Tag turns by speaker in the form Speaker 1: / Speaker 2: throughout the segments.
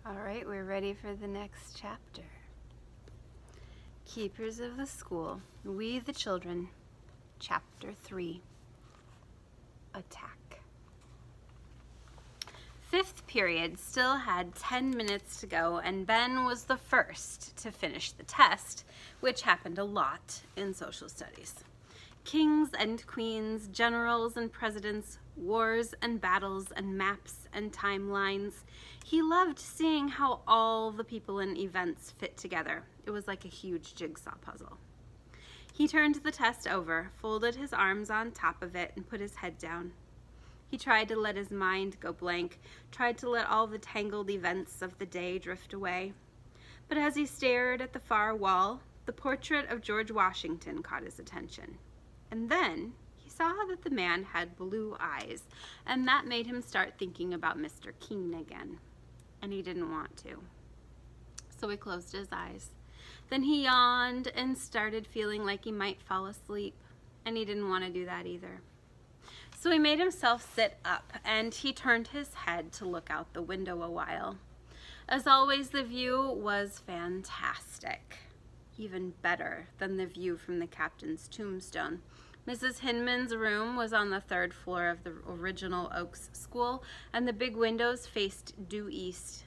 Speaker 1: All right, we're ready for the next chapter. Keepers of the School, We the Children, Chapter 3, Attack. Fifth period still had 10 minutes to go, and Ben was the first to finish the test, which happened a lot in social studies. Kings and queens, generals and presidents, wars and battles and maps and timelines. He loved seeing how all the people and events fit together. It was like a huge jigsaw puzzle. He turned the test over, folded his arms on top of it, and put his head down. He tried to let his mind go blank, tried to let all the tangled events of the day drift away. But as he stared at the far wall, the portrait of George Washington caught his attention. And then he saw that the man had blue eyes, and that made him start thinking about Mr. Keene again. And he didn't want to. So he closed his eyes. Then he yawned and started feeling like he might fall asleep, and he didn't want to do that either. So he made himself sit up, and he turned his head to look out the window a while. As always, the view was fantastic. Even better than the view from the captain's tombstone. Mrs. Hinman's room was on the 3rd floor of the original Oaks School, and the big windows faced due east.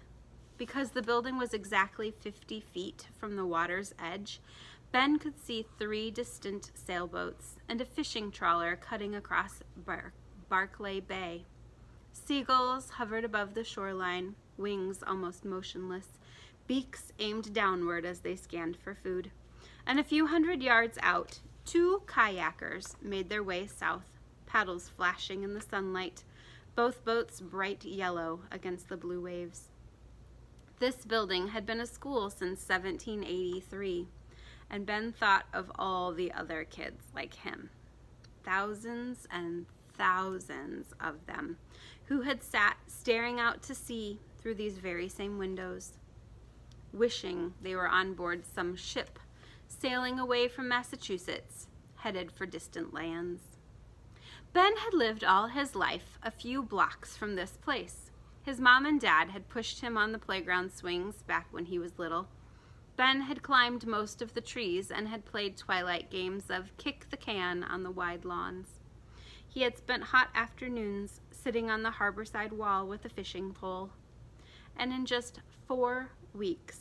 Speaker 1: Because the building was exactly 50 feet from the water's edge, Ben could see 3 distant sailboats and a fishing trawler cutting across Barclay Bay. Seagulls hovered above the shoreline, wings almost motionless, beaks aimed downward as they scanned for food. And a few hundred yards out, 2 kayakers made their way south, paddles flashing in the sunlight, both boats bright yellow against the blue waves. This building had been a school since 1783, and Ben thought of all the other kids like him, thousands and thousands of them, who had sat staring out to sea through these very same windows, wishing they were on board some ship sailing away from Massachusetts, headed for distant lands. Ben had lived all his life a few blocks from this place. His mom and dad had pushed him on the playground swings back when he was little. Ben had climbed most of the trees and had played twilight games of kick the can on the wide lawns. He had spent hot afternoons sitting on the harborside wall with a fishing pole. And in just 4 weeks,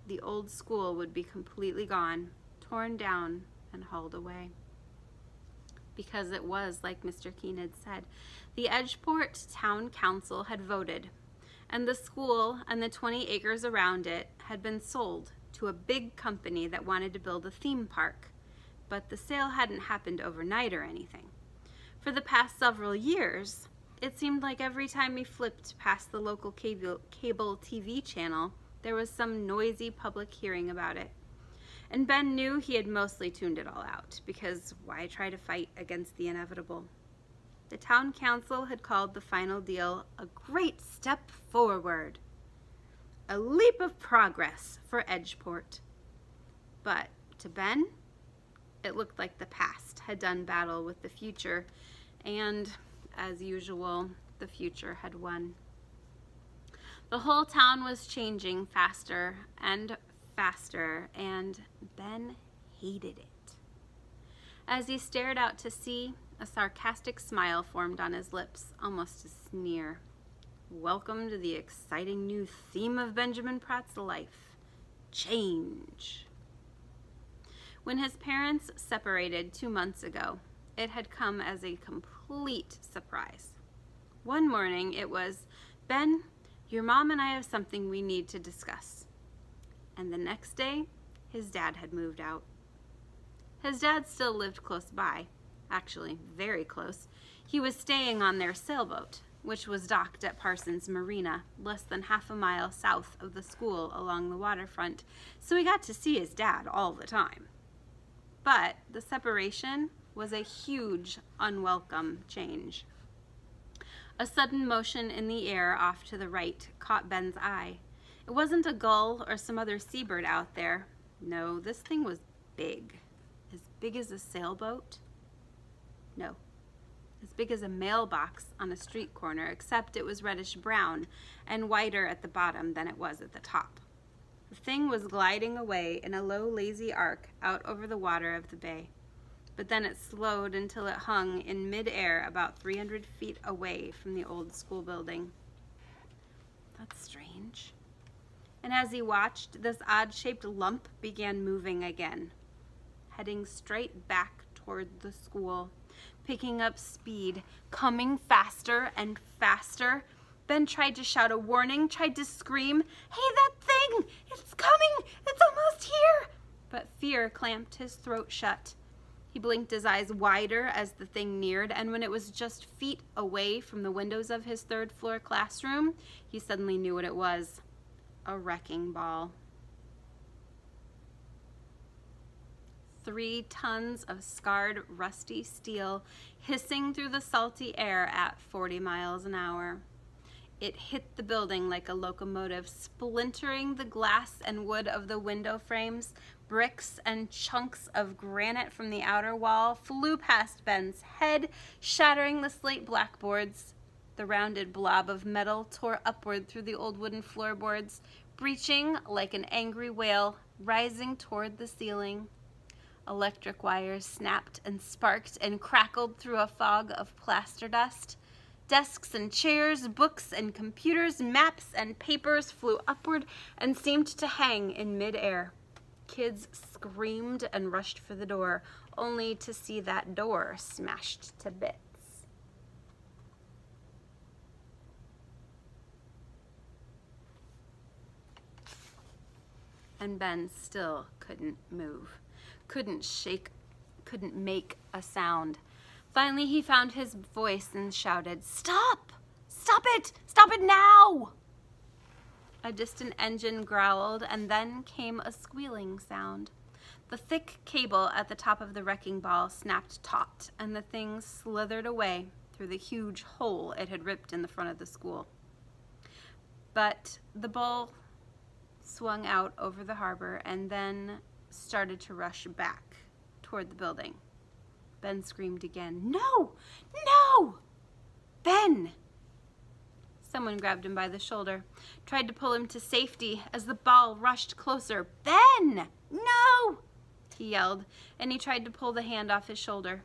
Speaker 1: the old school would be completely gone, torn down, and hauled away. Because it was, like Mr. Keene had said, the Edgeport Town Council had voted, and the school and the 20 acres around it had been sold to a big company that wanted to build a theme park, but the sale hadn't happened overnight or anything. For the past several years, it seemed like every time we flipped past the local cable TV channel, there was some noisy public hearing about it. And Ben knew he had mostly tuned it all out, because why try to fight against the inevitable? The town council had called the final deal a great step forward, a leap of progress for Edgeport. But to Ben, it looked like the past had done battle with the future, and as usual, the future had won. The whole town was changing faster and faster, and Ben hated it. As he stared out to sea, a sarcastic smile formed on his lips, almost a sneer. Welcome to the exciting new theme of Benjamin Pratt's life, change. When his parents separated 2 months ago, it had come as a complete surprise. One morning it was, Ben, your mom and I have something we need to discuss. And the next day, his dad had moved out. His dad still lived close by, actually very close. He was staying on their sailboat, which was docked at Parsons Marina, less than half a mile south of the school along the waterfront, so he got to see his dad all the time. But the separation was a huge, unwelcome change. A sudden motion in the air off to the right caught Ben's eye. It wasn't a gull or some other seabird out there. No, this thing was big. As big as a sailboat? No, as big as a mailbox on a street corner, except it was reddish brown and wider at the bottom than it was at the top. The thing was gliding away in a low, lazy arc out over the water of the bay. But then it slowed until it hung in mid-air about 300 feet away from the old school building. That's strange. And as he watched, this odd-shaped lump began moving again, heading straight back toward the school, picking up speed, coming faster and faster. Ben tried to shout a warning, tried to scream, "Hey, that thing! It's coming! It's almost here!" But fear clamped his throat shut. He blinked his eyes wider as the thing neared, and when it was just feet away from the windows of his third-floor classroom, he suddenly knew what it was. A wrecking ball. 3 tons of scarred, rusty steel hissing through the salty air at 40 miles an hour. It hit the building like a locomotive, splintering the glass and wood of the window frames. Bricks and chunks of granite from the outer wall flew past Ben's head, shattering the slate blackboards. The rounded blob of metal tore upward through the old wooden floorboards, breaching like an angry whale, rising toward the ceiling. Electric wires snapped and sparked and crackled through a fog of plaster dust. Desks and chairs, books and computers, maps and papers flew upward and seemed to hang in mid-air. Kids screamed and rushed for the door, only to see that door smashed to bits. And Ben still couldn't move, couldn't shake, couldn't make a sound. Finally, he found his voice and shouted, "Stop! Stop it! Stop it now!" A distant engine growled, and then came a squealing sound. The thick cable at the top of the wrecking ball snapped taut, and the thing slithered away through the huge hole it had ripped in the front of the school. But the ball swung out over the harbor and then started to rush back toward the building. Ben screamed again, "No! No! Ben!" Someone grabbed him by the shoulder, tried to pull him to safety as the ball rushed closer. "Ben! No!" he yelled, and he tried to pull the hand off his shoulder.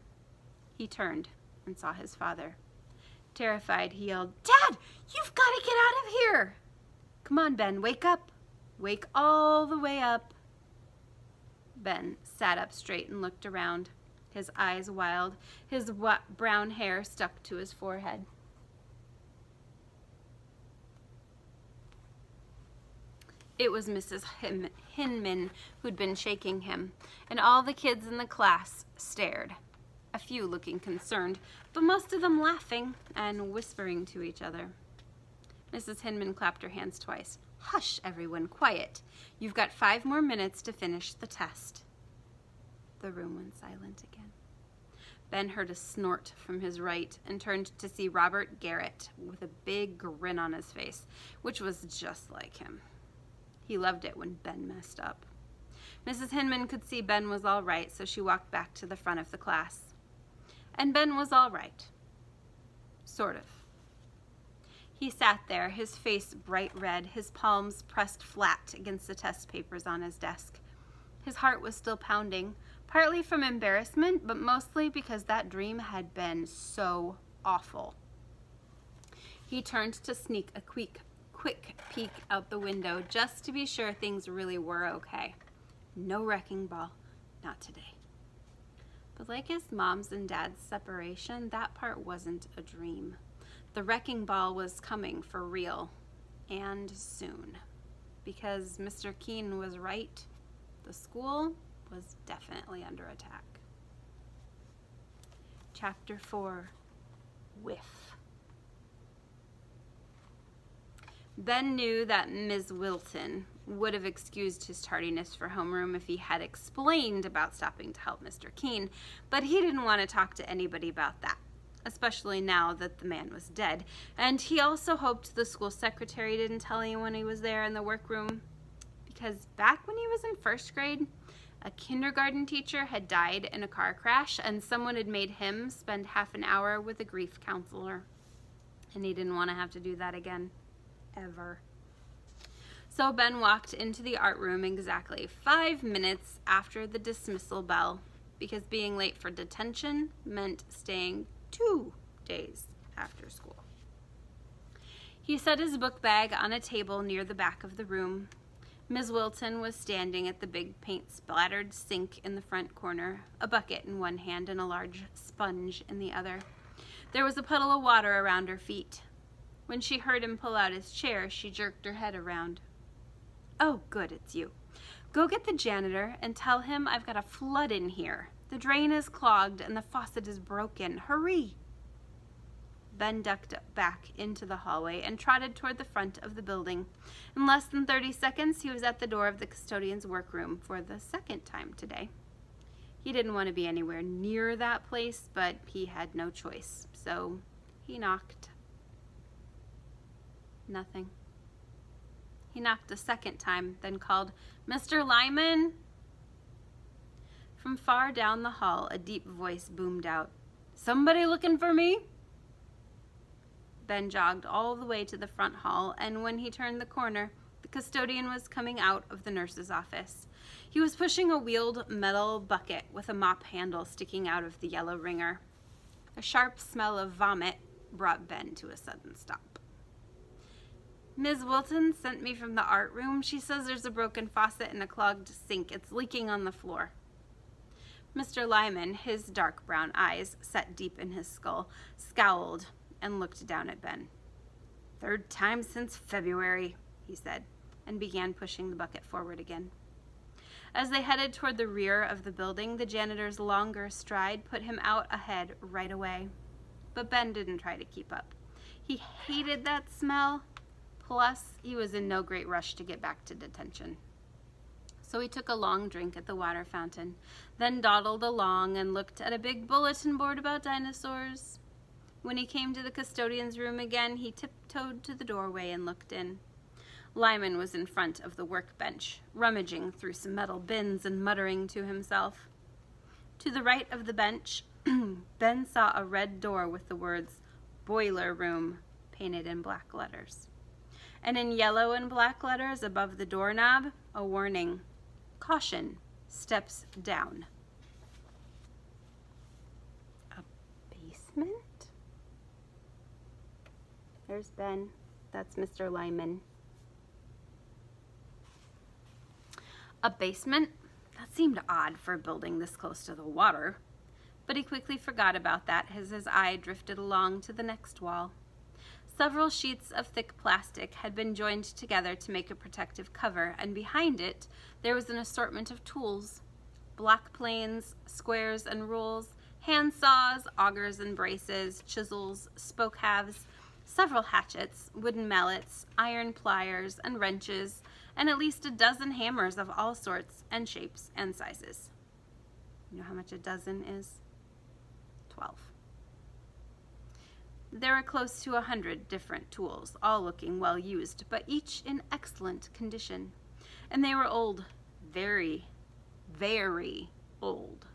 Speaker 1: He turned and saw his father. Terrified, he yelled, "Dad, you've got to get out of here!" "Come on, Ben, wake up. Wake all the way up." Ben sat up straight and looked around, his eyes wild, his wet brown hair stuck to his forehead. It was Mrs. Hinman who'd been shaking him, and all the kids in the class stared, a few looking concerned, but most of them laughing and whispering to each other. Mrs. Hinman clapped her hands twice. "Hush, everyone, quiet. You've got 5 more minutes to finish the test." The room went silent again. Ben heard a snort from his right and turned to see Robert Garrett with a big grin on his face, which was just like him. He loved it when Ben messed up. Mrs. Hinman could see Ben was all right, so she walked back to the front of the class. And Ben was all right. Sort of. He sat there, his face bright red, his palms pressed flat against the test papers on his desk. His heart was still pounding, partly from embarrassment, but mostly because that dream had been so awful. He turned to sneak a quick peek out the window just to be sure things really were okay. No wrecking ball, not today. But like his mom's and dad's separation, that part wasn't a dream. The wrecking ball was coming for real, and soon. Because Mr. Keene was right, the school was definitely under attack. Chapter 4, Whiff. Ben knew that Ms. Wilton would have excused his tardiness for homeroom if he had explained about stopping to help Mr. Keene, but he didn't want to talk to anybody about that, especially now that the man was dead, and he also hoped the school secretary didn't tell anyone he was there in the workroom, because back when he was in 1st grade, A kindergarten teacher had died in a car crash, and someone had made him spend half an hour with a grief counselor. And he didn't want to have to do that again, ever. So Ben walked into the art room exactly 5 minutes after the dismissal bell, because being late for detention meant staying 2 days after school. He set his book bag on a table near the back of the room. Ms. Wilton was standing at the big paint-splattered sink in the front corner, a bucket in one hand and a large sponge in the other. There was a puddle of water around her feet. When she heard him pull out his chair, she jerked her head around. "Oh, good, it's you. Go get the janitor and tell him I've got a flood in here. The drain is clogged and the faucet is broken. Hurry!" Ben ducked back into the hallway and trotted toward the front of the building. In less than 30 seconds, he was at the door of the custodian's workroom for the second time today. He didn't want to be anywhere near that place, but he had no choice, so he knocked. Nothing. He knocked a second time, then called, "Mr. Lyman?" From far down the hall, a deep voice boomed out, "Somebody looking for me?" Ben jogged all the way to the front hall, and when he turned the corner, the custodian was coming out of the nurse's office. He was pushing a wheeled metal bucket with a mop handle sticking out of the yellow wringer. A sharp smell of vomit brought Ben to a sudden stop. "Ms. Wilton sent me from the art room. She says there's a broken faucet and a clogged sink. It's leaking on the floor." Mr. Lyman, his dark brown eyes set deep in his skull, scowled and looked down at Ben. "Third time since February," he said, and began pushing the bucket forward again. As they headed toward the rear of the building, the janitor's longer stride put him out ahead right away. But Ben didn't try to keep up. He hated that smell, plus he was in no great rush to get back to detention. So he took a long drink at the water fountain, then dawdled along and looked at a big bulletin board about dinosaurs. When he came to the custodian's room again, he tiptoed to the doorway and looked in. Lyman was in front of the workbench, rummaging through some metal bins and muttering to himself. To the right of the bench, Ben saw a red door with the words "Boiler Room" painted in black letters. And in yellow and black letters above the doorknob, a warning, "Caution, steps down." A basement? There's Ben. That's Mr. Lyman. A basement? That seemed odd for a building this close to the water. But he quickly forgot about that as his eye drifted along to the next wall. Several sheets of thick plastic had been joined together to make a protective cover, and behind it there was an assortment of tools. Block planes, squares and rules, hand saws, augers and braces, chisels, spoke halves, several hatchets, wooden mallets, iron pliers, and wrenches, and at least a dozen hammers of all sorts and shapes and sizes. You know how much a dozen is? 12. There were close to 100 different tools, all looking well used, but each in excellent condition. And they were old, very, very old.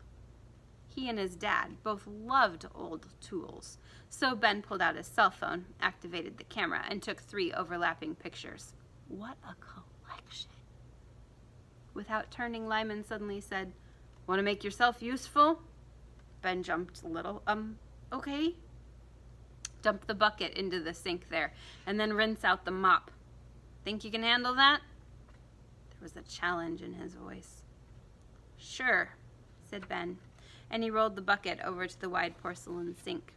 Speaker 1: He and his dad both loved old tools, so Ben pulled out his cell phone, activated the camera, and took 3 overlapping pictures. What a collection! Without turning, Lyman suddenly said, "Want to make yourself useful?" Ben jumped a little. Okay. Dump the bucket into the sink there, and then rinse out the mop. Think you can handle that? There was a challenge in his voice. "Sure," said Ben, and he rolled the bucket over to the wide porcelain sink.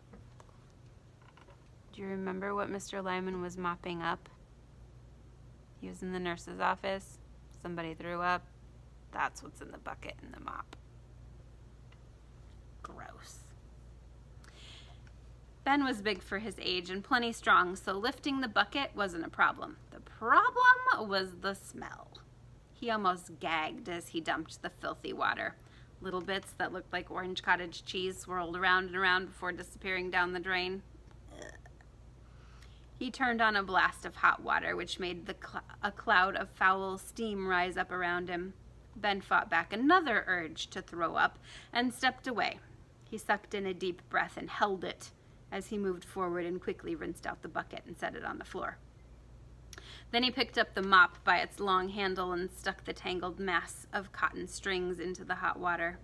Speaker 1: Do you remember what Mr. Lyman was mopping up? He was in the nurse's office. Somebody threw up. That's what's in the bucket and the mop. Gross. Ben was big for his age and plenty strong, so lifting the bucket wasn't a problem. The problem was the smell. He almost gagged as he dumped the filthy water. Little bits that looked like orange cottage cheese swirled around and around before disappearing down the drain. He turned on a blast of hot water, which made a cloud of foul steam rise up around him. Ben fought back another urge to throw up and stepped away. He sucked in a deep breath and held it as he moved forward and quickly rinsed out the bucket and set it on the floor. Then he picked up the mop by its long handle and stuck the tangled mass of cotton strings into the hot water.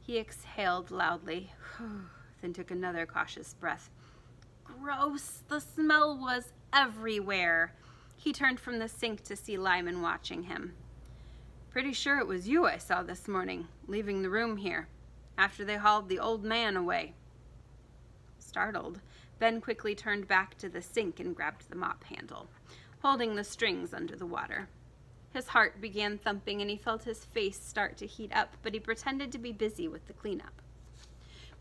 Speaker 1: He exhaled loudly, then took another cautious breath. Gross! The smell was everywhere. He turned from the sink to see Lyman watching him. Pretty sure it was you I saw this morning, leaving the room here, after they hauled the old man away. Startled, Ben quickly turned back to the sink and grabbed the mop handle, holding the strings under the water. His heart began thumping and he felt his face start to heat up, but he pretended to be busy with the cleanup.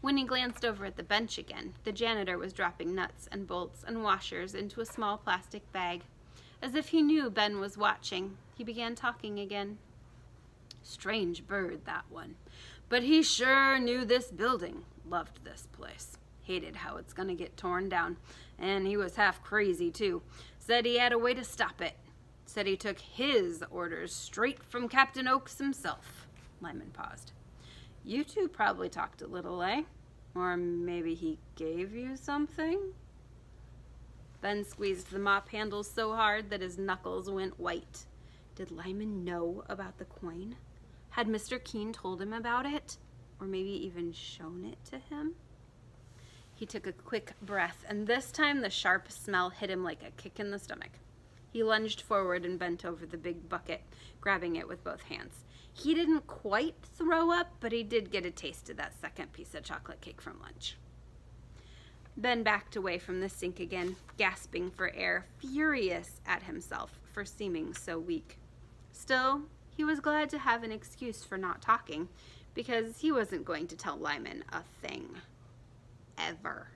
Speaker 1: When he glanced over at the bench again, the janitor was dropping nuts and bolts and washers into a small plastic bag. As if he knew Ben was watching, he began talking again. Strange bird, that one. But he sure knew this building. Loved this place. Hated how it's gonna get torn down. And he was half crazy, too. Said he had a way to stop it. Said he took his orders straight from Captain Oakes himself. Lyman paused. You two probably talked a little, eh? Or maybe he gave you something? Ben squeezed the mop handle so hard that his knuckles went white. Did Lyman know about the coin? Had Mr. Keen told him about it? Or maybe even shown it to him? He took a quick breath, and this time the sharp smell hit him like a kick in the stomach. He lunged forward and bent over the big bucket, grabbing it with both hands. He didn't quite throw up, but he did get a taste of that second piece of chocolate cake from lunch. Ben backed away from the sink again, gasping for air, furious at himself for seeming so weak. Still, he was glad to have an excuse for not talking, because he wasn't going to tell Lyman a thing. Ever.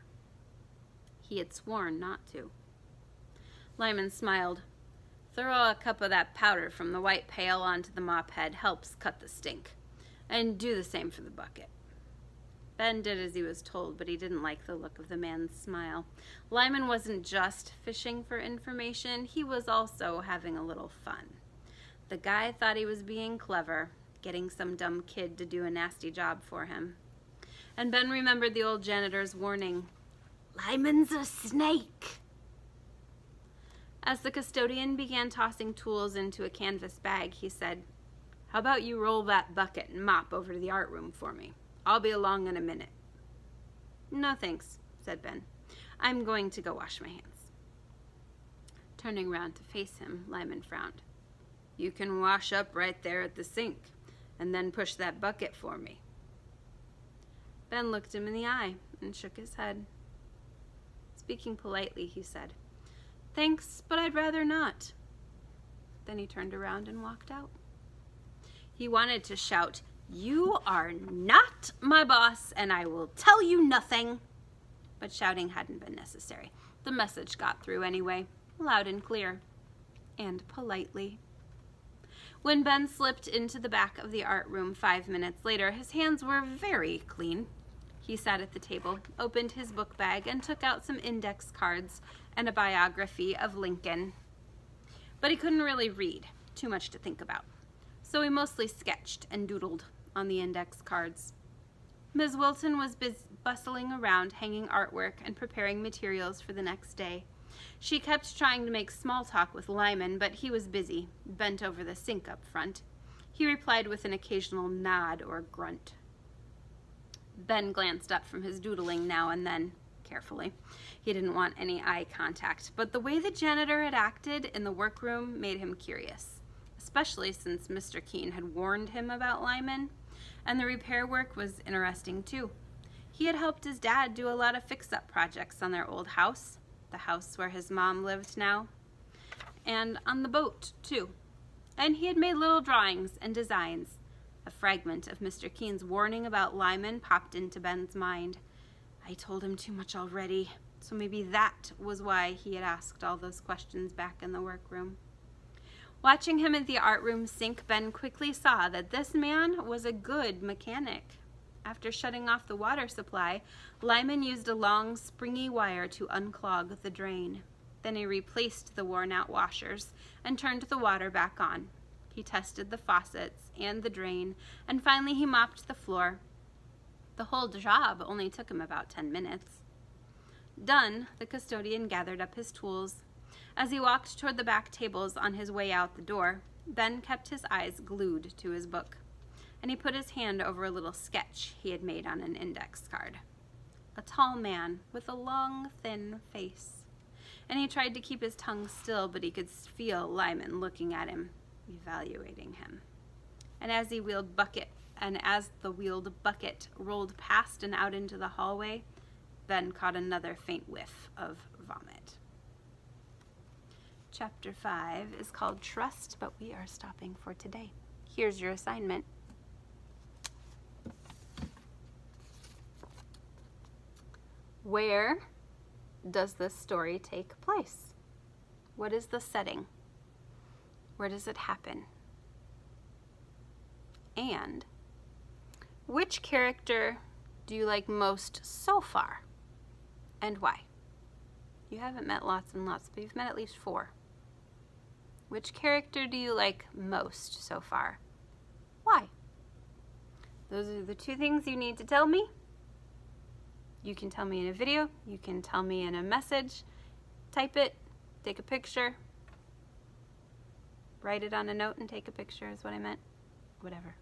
Speaker 1: He had sworn not to. Lyman smiled. Throw a cup of that powder from the white pail onto the mop head helps cut the stink. And do the same for the bucket. Ben did as he was told, but he didn't like the look of the man's smile. Lyman wasn't just fishing for information, he was also having a little fun. The guy thought he was being clever, getting some dumb kid to do a nasty job for him. And Ben remembered the old janitor's warning, Lyman's a snake. As the custodian began tossing tools into a canvas bag, he said, How about you roll that bucket and mop over to the art room for me? I'll be along in a minute. No thanks, said Ben. I'm going to go wash my hands. Turning round to face him, Lyman frowned. You can wash up right there at the sink, and then push that bucket for me. Ben looked him in the eye and shook his head. Speaking politely, he said, Thanks, but I'd rather not. Then he turned around and walked out. He wanted to shout, You are not my boss, and I will tell you nothing. But shouting hadn't been necessary. The message got through anyway, loud and clear, and politely. When Ben slipped into the back of the art room 5 minutes later, his hands were very clean. He sat at the table, opened his book bag, and took out some index cards and a biography of Lincoln. But he couldn't really read, too much to think about. So he mostly sketched and doodled on the index cards. Ms. Wilton was bustling around, hanging artwork and preparing materials for the next day. She kept trying to make small talk with Lyman, but he was busy, bent over the sink up front. He replied with an occasional nod or grunt. Ben glanced up from his doodling now and then, carefully. He didn't want any eye contact, but the way the janitor had acted in the workroom made him curious, especially since Mr. Keen had warned him about Lyman, and the repair work was interesting too. He had helped his dad do a lot of fix-up projects on their old house, the house where his mom lived now, and on the boat, too. And he had made little drawings and designs. A fragment of Mr. Keen's warning about Lyman popped into Ben's mind. I told him too much already, so maybe that was why he had asked all those questions back in the workroom. Watching him at the art room sink, Ben quickly saw that this man was a good mechanic. After shutting off the water supply, Lyman used a long, springy wire to unclog the drain. Then he replaced the worn-out washers and turned the water back on. He tested the faucets and the drain, and finally he mopped the floor. The whole job only took him about 10 minutes. Done, the custodian gathered up his tools. As he walked toward the back tables on his way out the door, Ben kept his eyes glued to his book, and he put his hand over a little sketch he had made on an index card. A tall man with a long, thin face. And he tried to keep his tongue still, but he could feel Lyman looking at him, evaluating him. And as the wheeled bucket rolled past and out into the hallway, Ben caught another faint whiff of vomit. Chapter 5 is called Trust, but we are stopping for today. Here's your assignment. Where does this story take place? What is the setting? Where does it happen? And which character do you like most so far, and why? You haven't met lots and lots, but you've met at least 4. Which character do you like most so far? Why? Those are the 2 things you need to tell me. You can tell me in a video, you can tell me in a message, type it, take a picture, write it on a note and take a picture is what I meant, whatever.